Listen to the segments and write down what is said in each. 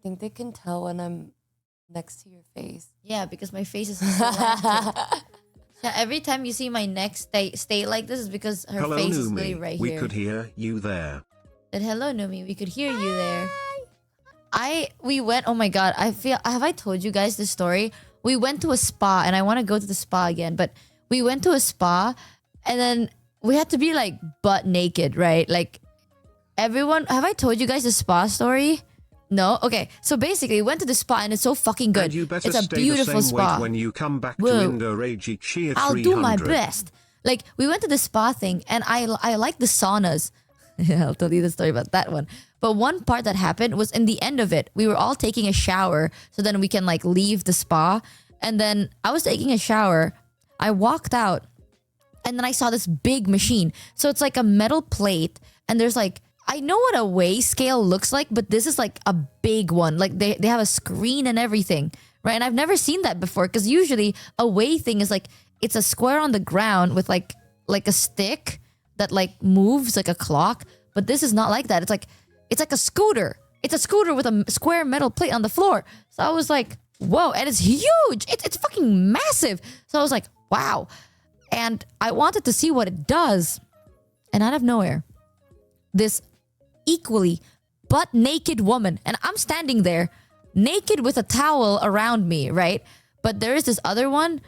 think they can tell when I'm next to your face. Yeah, because my face is slanted. Yeah, every time you see my neck stay like this is because her Hello, face is Numi. really right We here. could hear you there. Then hello, Numi. We could hear you there. We went. Oh my god. Have I told you guys this story? We went to a spa, and I want to go to the spa again. But we went to a spa, and then we had to be like butt naked, right? Like everyone. Have I told you guys the spa story? No. Okay. So basically, we went to the spa, and it's so fucking good. And you better It's a stay beautiful the same spa. weight when you come back Whoa. to Indonesia Chia 300. I'll do my best. Like we went to the spa thing, and I like the saunas. Yeah, I'll tell you the story about that one. But one part that happened was in the end of it, we were all taking a shower, so then we can like leave the spa. And then I was taking a shower. I walked out, and then I saw this big machine. So it's like a metal plate, and there's like, I know what a weigh scale looks like, but this is like a big one. Like they have a screen and everything, right? And I've never seen that before, because usually a weigh thing is like, it's a square on the ground with like a stick that like moves like a clock. But this is not like that. It's like a scooter. It's a scooter with a square metal plate on the floor. So I was like, whoa, and it's huge. It's fucking massive. So I was like, wow. And I wanted to see what it does. And out of nowhere, this equally butt naked woman, and I'm standing there naked with a towel around me, right? But there is this other one.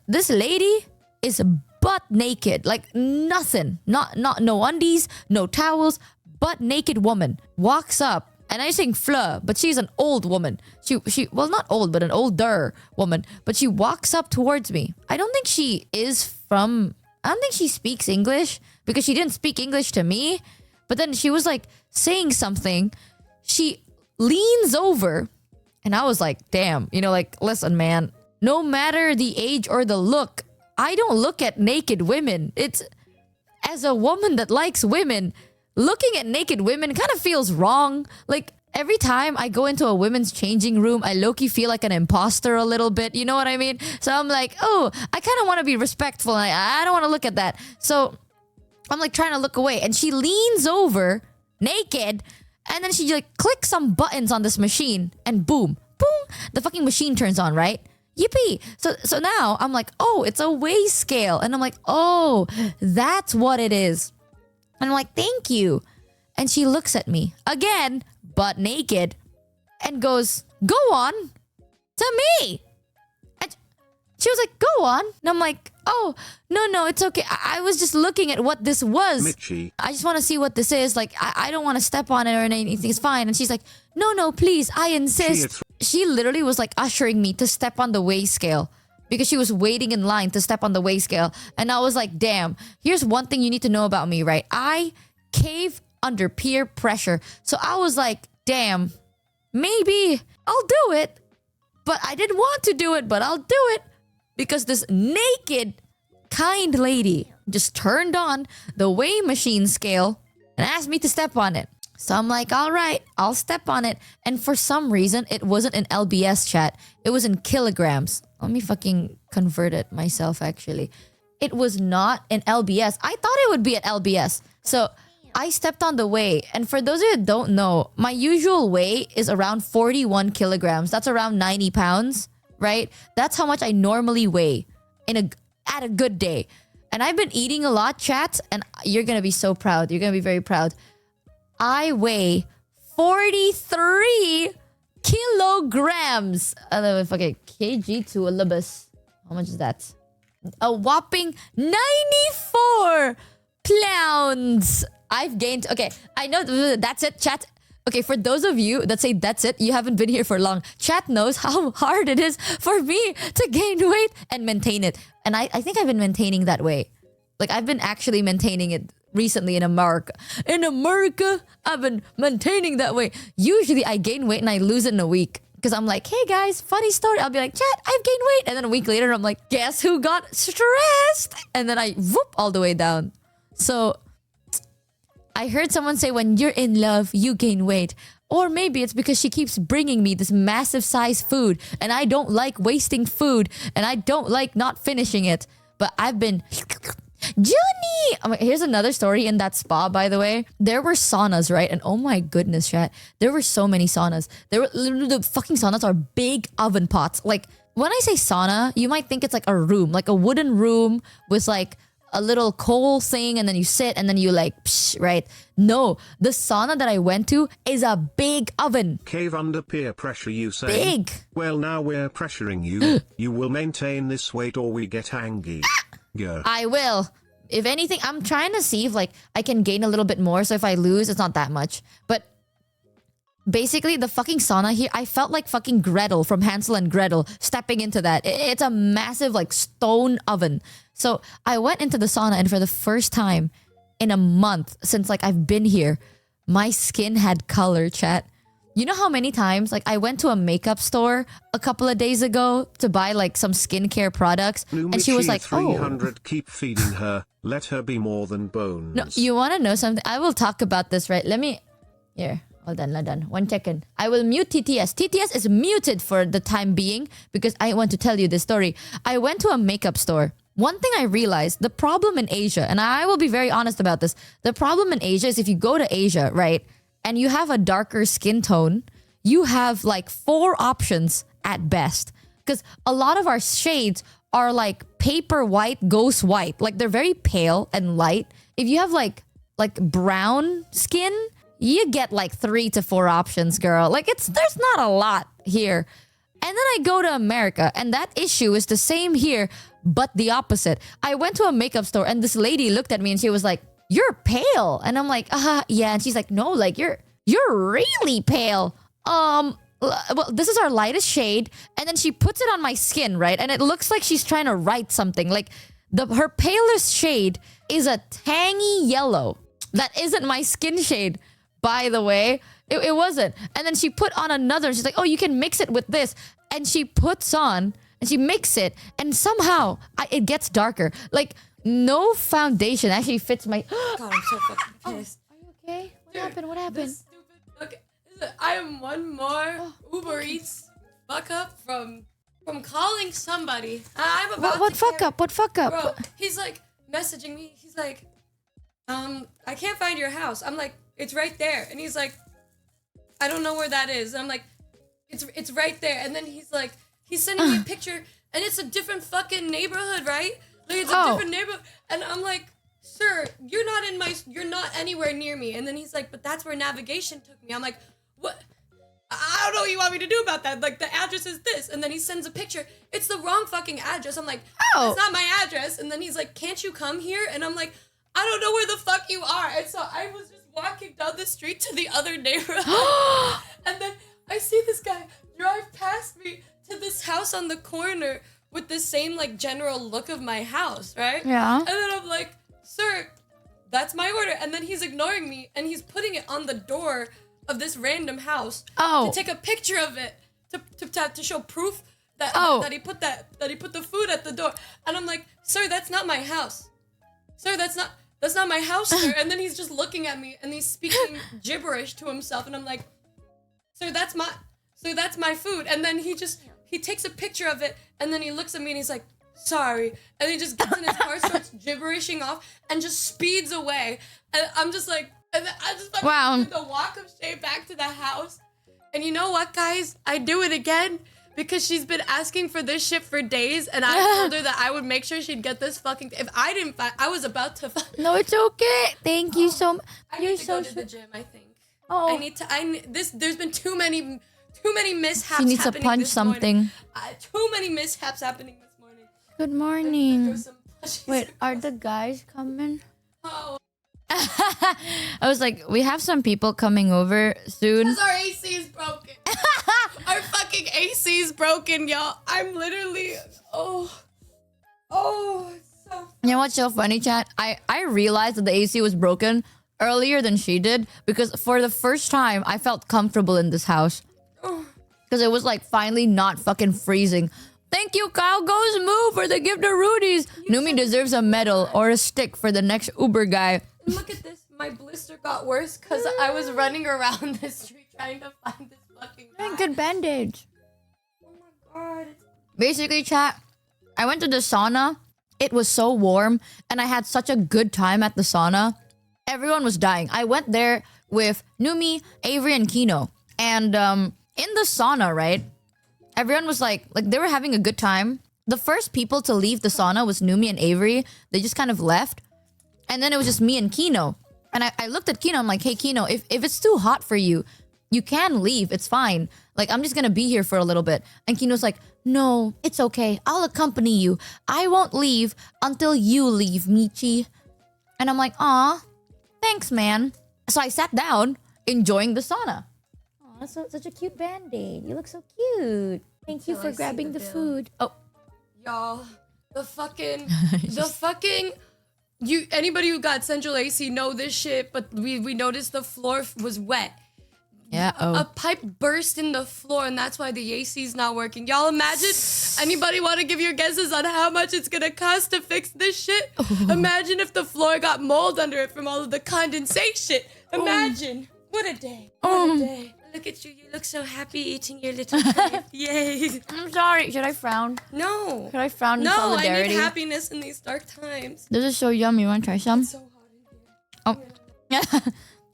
This lady is butt naked, like nothing, no undies, no towels, butt naked woman walks up, and I'm saying fleur, but she's an old woman. She well, not old, but an older woman. But she walks up towards me. I don't think she speaks English, because she didn't speak English to me. But then she was like saying something. She leans over, and I was like, damn, like, listen, man, no matter the age or the look, I don't look at naked women. It's, as a woman that likes women, looking at naked women kind of feels wrong. Like every time I go into a women's changing room, I low-key feel like an imposter a little bit. You know what I mean? So I'm like, oh, I kind of want to be respectful. And I don't want to look at that. So I'm like trying to look away. And she leans over naked. And then she like clicks some buttons on this machine. And boom, boom, the fucking machine turns on, right? Yippee. So now I'm like, oh, it's a weigh scale. And I'm like, oh, that's what it is. And I'm like, thank you. And she looks at me again, butt naked, and goes, go on to me. And she was like, go on. And I'm like, oh, no, it's okay. I was just looking at what this was. Michi. I just want to see what this is. Like, I don't want to step on it or anything. It's fine. And she's like, no, please, I insist. She literally was like ushering me to step on the weigh scale, because she was waiting in line to step on the weigh scale. And I was like, damn, here's one thing you need to know about me, right? I cave under peer pressure. So I was like, damn, maybe I'll do it. But I didn't want to do it, but I'll do it. Because this naked, kind lady just turned on the weigh machine scale and asked me to step on it. So I'm like, all right, I'll step on it. And for some reason, it wasn't in LBS, chat. It was in kilograms. Let me fucking convert it myself, actually. It was not in LBS. I thought it would be at LBS. So I stepped on the weigh. And for those of you that don't know, my usual weigh is around 41 kilograms. That's around 90 pounds, right? That's how much I normally weigh at a good day. And I've been eating a lot, chat. And you're going to be so proud. You're going to be very proud. I weigh 43 kilograms. Okay, kg to a libus. How much is that? A whopping 94 pounds. I've gained. Okay, I know that's it, chat. Okay, for those of you that say that's it, you haven't been here for long. Chat knows how hard it is for me to gain weight and maintain it. And I think I've been maintaining that way. Like, I've been actually maintaining it recently in America. In America, I've been maintaining that way. Usually I gain weight and I lose it in a week. Because I'm like, hey guys, funny story. I'll be like, chat, I've gained weight. And then a week later, I'm like, guess who got stressed? And then I whoop all the way down. So I heard someone say, when you're in love, you gain weight. Or maybe it's because she keeps bringing me this massive size food. And I don't like wasting food. And I don't like not finishing it. But I've been Junie! Here's another story in that spa, by the way. There were saunas, right? And oh my goodness, chat. There were so many saunas. There were literally the fucking saunas are big oven pots. Like when I say sauna, you might think it's like a room, like a wooden room with like a little coal thing, and then you sit and then you like, psh, right? No, the sauna that I went to is a big oven. Cave under peer pressure, you say? Big. Well, now we're pressuring you. You will maintain this weight or we get angry. Yeah. I will. If anything, I'm trying to see if like I can gain a little bit more. So if I lose, it's not that much. But basically, the fucking sauna here, I felt like fucking Gretel from Hansel and Gretel stepping into that. It's a massive like stone oven. So I went into the sauna, and for the first time in a month since like I've been here, my skin had color, chat. You know how many times like I went to a makeup store a couple of days ago to buy like some skincare products, New and she was Michi like, 300, keep feeding her. Let her be more than bones. No, you want to know something? I will talk about this, right? Let me... Here. Hold on. 1 second. I will mute TTS. TTS is muted for the time being because I want to tell you this story. I went to a makeup store. One thing I realized, the problem in Asia, and I will be very honest about this. The problem in Asia is if you go to Asia, right, and you have a darker skin tone, you have like 4 options at best. Because a lot of our shades are like paper white, ghost white. Like they're very pale and light. If you have like brown skin, you get like 3 to 4 options, girl. Like there's not a lot here. And then I go to America, and that issue is the same here, but the opposite. I went to a makeup store, and this lady looked at me and she was like, "You're pale." And I'm like, yeah. And she's like, "No, like you're really pale. Well, this is our lightest shade." And then she puts it on my skin, right? And it looks like she's trying to write something. Like her palest shade is a tangy yellow. That isn't my skin shade, by the way. It wasn't. And then she put on another. And she's like, "Oh, you can mix it with this." And she puts on and she mixes it, and somehow it gets darker. Like no foundation actually fits my. God, I'm so fucking pissed. Are you okay? What happened? This stupid. Okay, I am one more Uber Eats fuck up from calling somebody. I'm about What to fuck up? What fuck up? Bro, he's like messaging me. He's like, I can't find your house. I'm like, it's right there. And he's like, I don't know where that is. And I'm like, it's right there. And then he's like, he's sending me a picture, and it's a different fucking neighborhood, right? Like it's a different neighborhood. And I'm like, "Sir, you're not anywhere near me." And then he's like, "But that's where navigation took me." I'm like, "What? I don't know what you want me to do about that. Like, the address is this." And then he sends a picture. It's the wrong fucking address. I'm like, "That's not my address." And then he's like, "Can't you come here?" And I'm like, "I don't know where the fuck you are." And so I was just walking down the street to the other neighborhood. And then I see this guy drive past me to this house on the corner with the same like general look of my house, right? Yeah. And then I'm like, "Sir, that's my order." And then he's ignoring me, and he's putting it on the door of this random house to take a picture of it to show proof that that he put the food at the door. And I'm like, "Sir, that's not my house. Sir, that's not my house, sir." And then he's just looking at me, and he's speaking gibberish to himself, and I'm like, "Sir, that's my food." And then he takes a picture of it, and then he looks at me and he's like, "Sorry." And he just gets in his car, starts gibberishing off, and just speeds away. And I'm just like, and then I just fucking do the walk of shame back to the house. And you know what, guys? I do it again because she's been asking for this shit for days, and I told her that I would make sure she'd get this fucking. If I didn't find, I was about to. No, it's okay. Thank you so much. I need to go to the gym, I think. I need to. There's been too many mishaps. She needs to punch something. Too many mishaps happening this morning. Good morning. Wait, are the guys coming? Oh. I was like, we have some people coming over soon. Because our AC is broken. Our fucking AC is broken, y'all. I'm literally, it's so. You know what's so funny, chat? I realized that the AC was broken earlier than she did because for the first time, I felt comfortable in this house. Because it was like finally not fucking freezing. Thank you, Kyle Goes Move, for the gift of Rudy's. Numi deserves a medal or a stick for the next Uber guy. Look at this. My blister got worse because I was running around the street trying to find this fucking guy. Good bandage. Oh my god. Basically, chat, I went to the sauna It was so warm and I had such a good time at the sauna. Everyone was dying. I went there with Numi, Avery, and Kino. And in the sauna, right? Everyone was like they were having a good time. The first people to leave the sauna was Numi and Avery. They just kind of left. And then it was just me and Kino. And I looked at Kino. I'm like, hey, Kino, if it's too hot for you, you can leave. It's fine. Like, I'm just going to be here for a little bit. And Kino's like, no, it's okay. I'll accompany you. I won't leave until you leave, Michi. And I'm like, aw, thanks, man. So I sat down, enjoying the sauna. Aw, that's such a cute Band-Aid. You look so cute. Thank you for grabbing the food. Oh. Y'all, the fucking... Anybody who got central AC know this shit, but we noticed the floor was wet. Yeah. A pipe burst in the floor, and that's why the AC's not working. Y'all imagine? Anybody want to give your guesses on how much it's gonna cost to fix this shit? Imagine if the floor got mold under it from all of the condensation. Imagine. What a day. What a day. Look at you. You look so happy eating your little grape. Yay. I'm sorry. Should I frown? No. Should I frown in No, solidarity? I need happiness in these dark times. This is so yummy. You want to try some? It's so hot in here.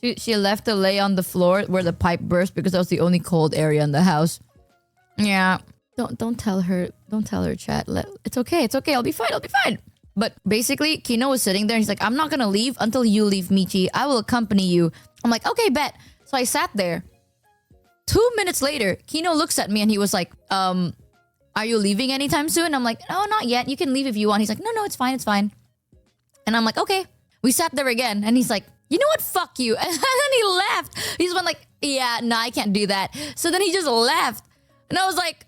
Oh. She left to lay on the floor where the pipe burst because that was the only cold area in the house. Yeah. Don't tell her. Don't tell her, chat. It's okay. It's okay. I'll be fine. But basically, Kino was sitting there and he's like, I'm not going to leave until you leave, Michi. I will accompany you. I'm like, okay, bet. So I sat there. 2 minutes later, Kino looks at me and he was like, are you leaving anytime soon? I'm like, no, not yet. You can leave if you want. He's like, no, it's fine. And I'm like, okay. We sat there again and he's like, you know what? Fuck you. And then he left. He's been like, yeah, no, I can't do that. So then he just left. And I was like,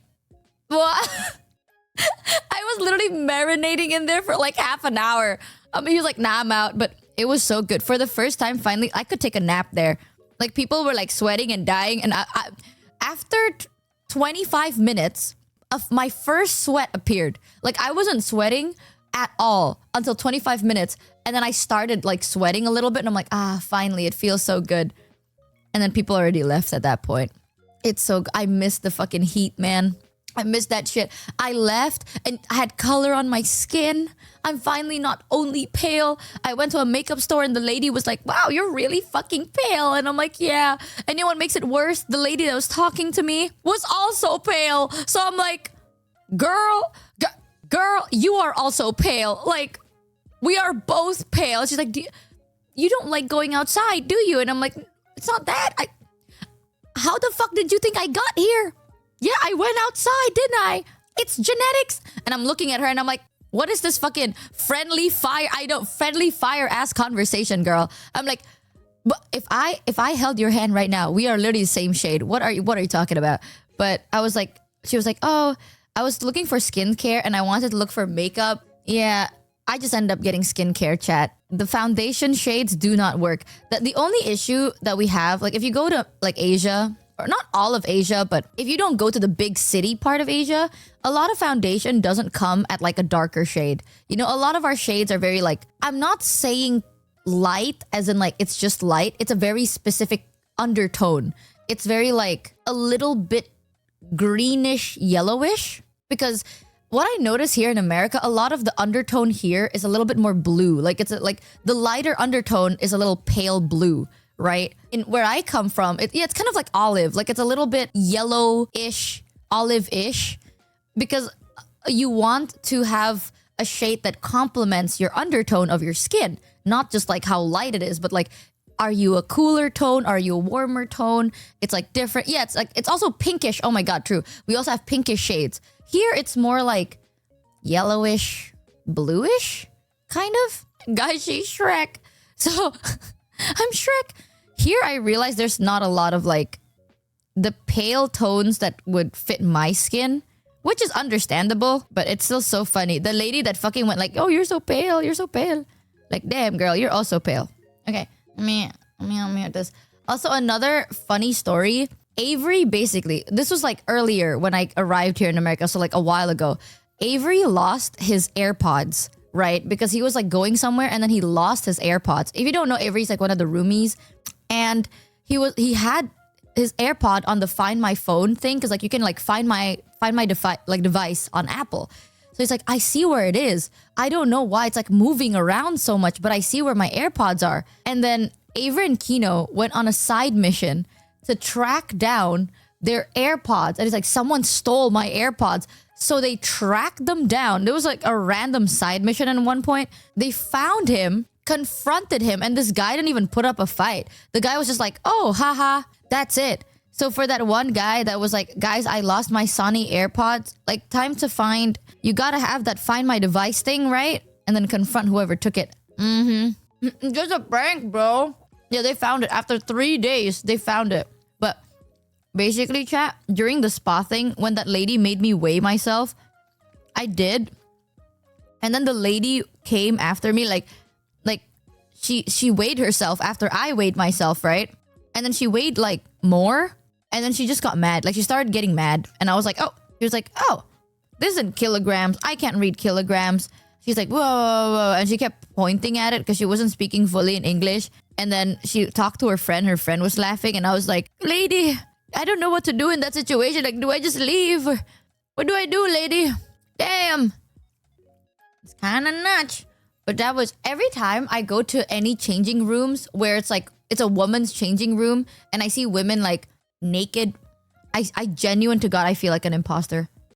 what? I was literally marinating in there for like half an hour. He was like, nah, I'm out. But it was so good. For the first time, finally, I could take a nap there. Like, people were like sweating and dying. And after 25 minutes, my first sweat appeared. Like, I wasn't sweating at all until 25 minutes. And then I started like sweating a little bit. And I'm like, finally, it feels so good. And then people already left at that point. It's so... I miss the fucking heat, man. I miss that shit. I left and I had color on my skin. I'm finally not only pale. I went to a makeup store and the lady was like, wow, you're really fucking pale. And I'm like, yeah. And you know what makes it worse? The lady that was talking to me was also pale. So I'm like, girl, you are also pale. Like, we are both pale. She's like, you don't like going outside, do you? And I'm like, it's not that. How the fuck did you think I got here? Yeah, I went outside, didn't I? It's genetics. And I'm looking at her and I'm like, what is this fucking friendly fire ass conversation, girl? I'm like, but if I held your hand right now, we are literally the same shade. What are you talking about? But she was like, oh, I was looking for skincare and I wanted to look for makeup. Yeah, I just ended up getting skincare, chat. The foundation shades do not work. The only issue that we have, like if you go to like Asia, or not all of Asia, but if you don't go to the big city part of Asia, a lot of foundation doesn't come at like a darker shade. You know, a lot of our shades are very like, I'm not saying light as in like it's just light. It's a very specific undertone. It's very like a little bit greenish, yellowish. Because what I notice here in America, a lot of the undertone here is a little bit more blue. Like it's like the lighter undertone is a little pale blue. Right? In where I come from, it's kind of like olive. Like it's a little bit yellow-ish, olive-ish. Because you want to have a shade that complements your undertone of your skin. Not just like how light it is, but like, are you a cooler tone? Are you a warmer tone? It's like different. Yeah, it's also pinkish. Oh my God, true. We also have pinkish shades. Here, it's more like yellowish, bluish, kind of. Guys, she's Shrek. So, I'm Shrek. Here, I realize there's not a lot of like the pale tones that would fit my skin, which is understandable, but it's still so funny. The lady that fucking went like, oh, you're so pale. You're so pale. Like, damn, girl, you're also pale. Okay. Let me at this. Also, another funny story. Avery, basically, this was like earlier when I arrived here in America, so like a while ago. Avery lost his AirPods, right? Because he was like going somewhere and then he lost his AirPods. If you don't know, Avery's like one of the roomies. And he had his AirPod on the Find My Phone thing, because like you can like find my device on Apple. So he's like, I see where it is. I don't know why it's like moving around so much, but I see where my AirPods are. And then Avery and Kino went on a side mission to track down their AirPods. And it's like, someone stole my AirPods. So they tracked them down. There was like a random side mission at one point. They found him, confronted him, and this guy didn't even put up a fight. The guy was just like, oh, haha, that's it. So for that one guy that was like, guys, I lost my Sony AirPods. Like, time to find, you gotta have that find my device thing, right? And then confront whoever took it. Just a prank, bro. Yeah, they found it. After 3 days, they found it. But basically, chat, during the spa thing, when that lady made me weigh myself, I did. And then the lady came after me, like she weighed herself after I weighed myself, right? And then she weighed like more. And then she just got mad. Like, she started getting mad. And I was like, oh. She was like, oh, this isn't kilograms. I can't read kilograms. She's like, whoa, whoa, whoa. And she kept pointing at it because she wasn't speaking fully in English. And then she talked to her friend. Her friend was laughing. And I was like, lady, I don't know what to do in that situation. Like, do I just leave? What do I do, lady? Damn. It's kind of nuts. But that was every time I go to any changing rooms where it's like, it's a woman's changing room and I see women like naked, I genuine to God, I feel like an imposter.